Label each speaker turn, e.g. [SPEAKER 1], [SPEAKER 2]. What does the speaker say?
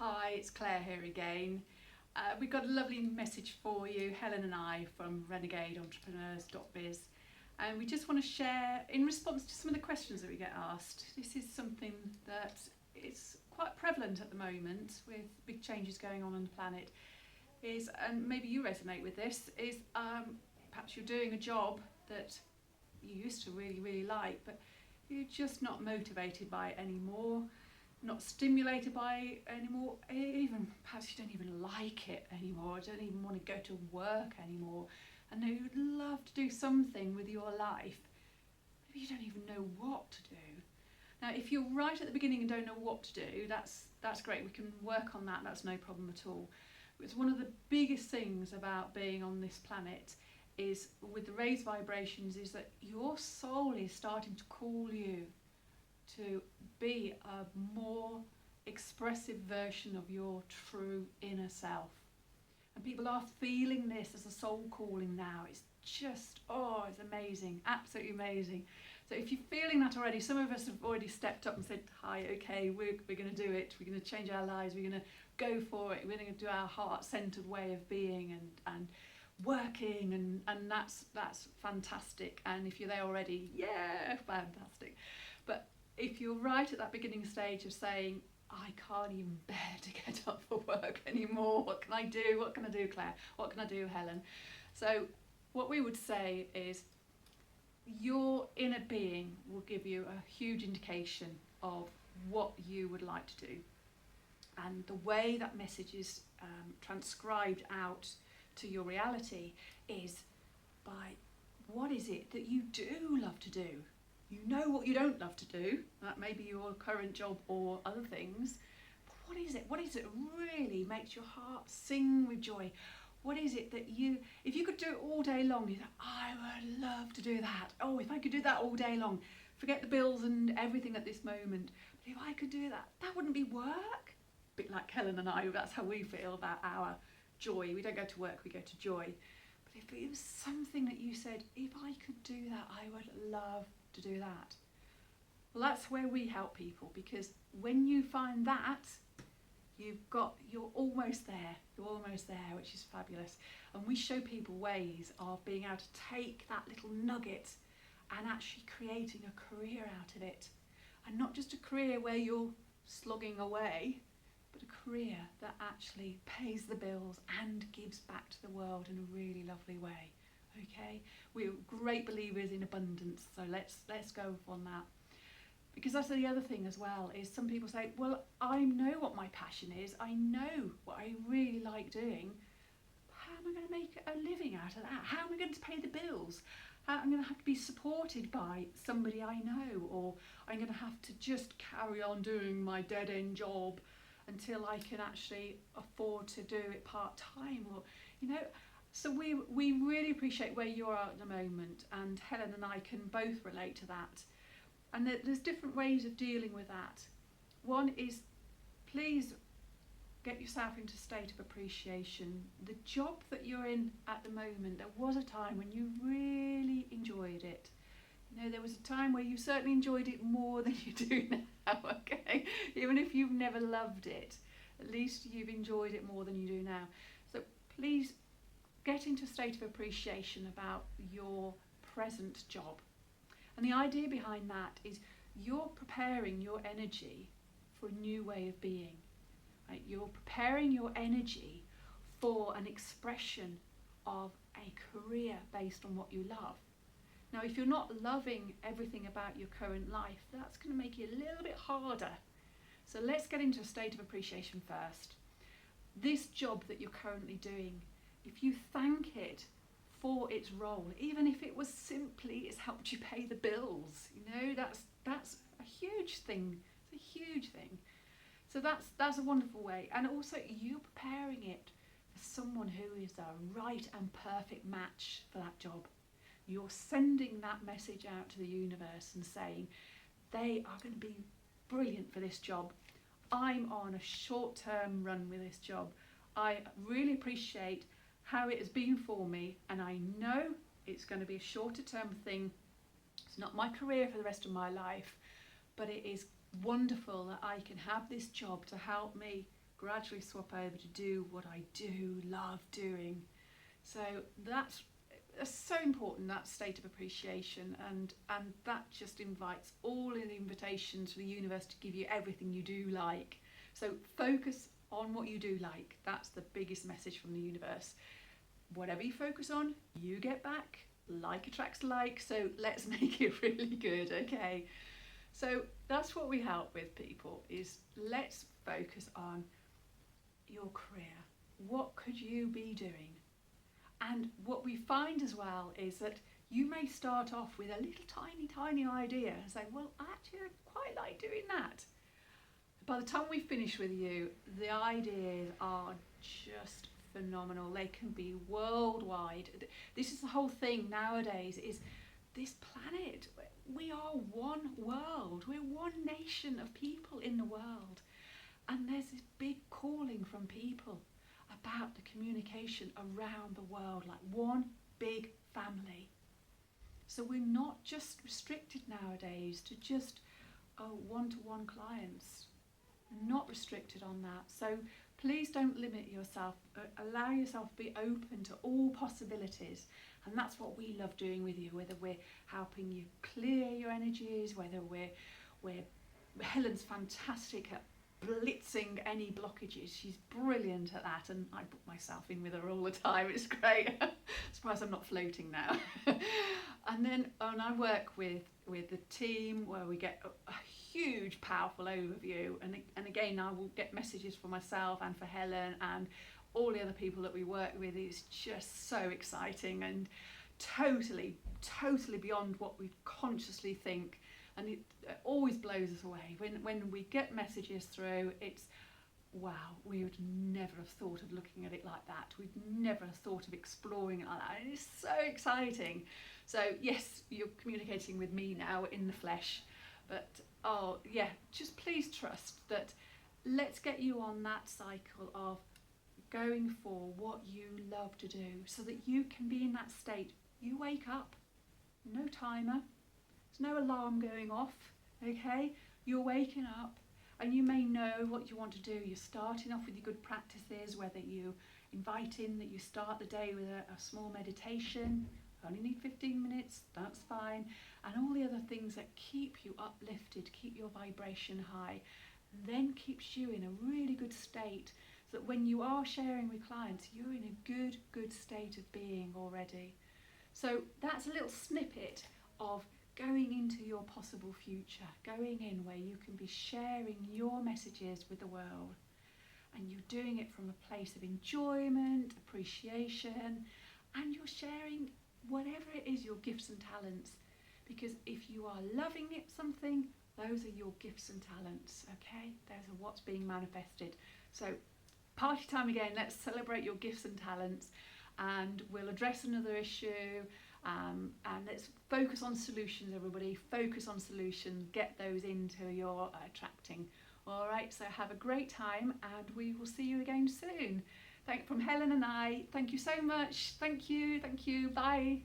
[SPEAKER 1] Hi, it's Claire here again. We've got a lovely message for you, Helen and I from RenegadeEntrepreneurs.biz, and we just want to share in response to some of the questions that we get asked. This is something that is quite prevalent at the moment with big changes going on the planet, and maybe you resonate with this, perhaps you're doing a job that you used to really like, but you're just not motivated by it anymore, not stimulated by it anymore, even perhaps you don't even like it anymore, don't even want to go to work anymore, and now you'd love to do something with your life, maybe you don't even know what to do. Now if you're right at the beginning and don't know what to do, that's great, we can work on that, that's no problem at all. It's one of the biggest things about being on this planet is with the raised vibrations is that your soul is starting to call you to be a more expressive version of your true inner self. And people are feeling this as a soul calling now. It's just, it's amazing, absolutely amazing. So if you're feeling that already, some of us have already stepped up and said, hi, okay, we're going to do it, we're going to change our lives, we're going to go for it, we're going to do our heart-centered way of being and working, and that's fantastic. And if you're there already, yeah, fantastic. But if you're right at that beginning stage of saying, I can't even bear to get up for work anymore, what can I do? What can I do, Claire? What can I do, Helen? So what we would say is your inner being will give you a huge indication of what you would like to do. And the way that message is transcribed out to your reality is by what is it that you do love to do. You know what you don't love to do, that may be your current job or other things, but what is it? What is it really makes your heart sing with joy? What is it that if you could do it all day long, you think, I would love to do that. Oh, if I could do that all day long, forget the bills and everything at this moment, but if I could do that, that wouldn't be work. A bit like Helen and I, that's how we feel about our joy. We don't go to work, we go to joy. But if it was something that you said, if I could do that, I would love to do that. Well, that's where we help people, because when you find that, you're almost there, which is fabulous. And we show people ways of being able to take that little nugget and actually creating a career out of it. And not just a career where you're slogging away, but a career that actually pays the bills and gives back to the world in a really lovely way. Okay, we're great believers in abundance, so let's go on that, because that's the other thing as well, is some people say, well, I know what my passion is, I know what I really like doing, how am I going to make a living out of that? How am I going to pay the bills? How I'm going to have to be supported by somebody I know, or I'm going to have to just carry on doing my dead-end job until I can actually afford to do it part-time, or so we really appreciate where you are at the moment, and Helen and I can both relate to that. And there's different ways of dealing with that. One is, please get yourself into a state of appreciation. The job that you're in at the moment, there was a time when you really enjoyed it. There was a time where you certainly enjoyed it more than you do now, okay? Even if you've never loved it, at least you've enjoyed it more than you do now. So please get into a state of appreciation about your present job. And the idea behind that is you're preparing your energy for a new way of being. Right? You're preparing your energy for an expression of a career based on what you love. Now, if you're not loving everything about your current life, that's going to make it a little bit harder. So let's get into a state of appreciation first. This job that you're currently doing, if you thank it for its role, even if it was simply it's helped you pay the bills, that's a huge thing. It's a huge thing. So that's a wonderful way. And also you preparing it for someone who is a right and perfect match for that job. You're sending that message out to the universe and saying, they are going to be brilliant for this job. I'm on a short-term run with this job. I really appreciate how it has been for me, and I know it's going to be a shorter term thing. It's not my career for the rest of my life, but it is wonderful that I can have this job to help me gradually swap over to do what I do love doing. So that's so important, that state of appreciation, and that just invites all of the invitations for the universe to give you everything you do like. So focus on what you do like. That's the biggest message from the universe. Whatever you focus on, you get back. Like attracts like, so let's make it really good, okay? So that's what we help with people, is let's focus on your career. What could you be doing? And what we find as well is that you may start off with a little tiny idea and say, well, actually I quite like doing that. By the time we finish with you, the ideas are just phenomenal. They can be worldwide. This is the whole thing nowadays, is this planet. We are one world. We're one nation of people in the world. And there's this big calling from people about the communication around the world, like one big family. So we're not just restricted nowadays to just one-to-one clients. We're not restricted on that. So please don't limit yourself. Allow yourself to be open to all possibilities. And that's what we love doing with you, whether we're helping you clear your energies, whether Helen's fantastic at blitzing any blockages. She's brilliant at that, and I put myself in with her all the time. It's great. Surprised I'm not floating now. And I work with the team where we get a huge, powerful overview, and again I will get messages for myself and for Helen and all the other people that we work with. It's just so exciting and totally beyond what we consciously think. And it always blows us away when we get messages through. It's wow, we would never have thought of looking at it like that. We'd never have thought of exploring it like that. And it's so exciting. So yes, you're communicating with me now in the flesh, but oh yeah, just please trust that. Let's get you on that cycle of going for what you love to do, so that you can be in that state. You wake up, no timer. There's no alarm going off, okay? You're waking up and you may know what you want to do. You're starting off with your good practices, whether you invite in that you start the day with a small meditation. Only need 15 minutes, that's fine. And all the other things that keep you uplifted, keep your vibration high, then keeps you in a really good state, so that when you are sharing with clients, you're in a good state of being already. So that's a little snippet of going into your possible future, going in where you can be sharing your messages with the world, and you're doing it from a place of enjoyment, appreciation, and you're sharing whatever it is, your gifts and talents, because if you are loving it something, those are your gifts and talents, okay? Those are what's being manifested. So party time again. Let's celebrate your gifts and talents, and we'll address another issue. And let's focus on solutions, everybody. Focus on solutions. Get those into your attracting. All right, so have a great time, and we will see you again soon. From Helen and I, thank you so much. Thank you. Bye.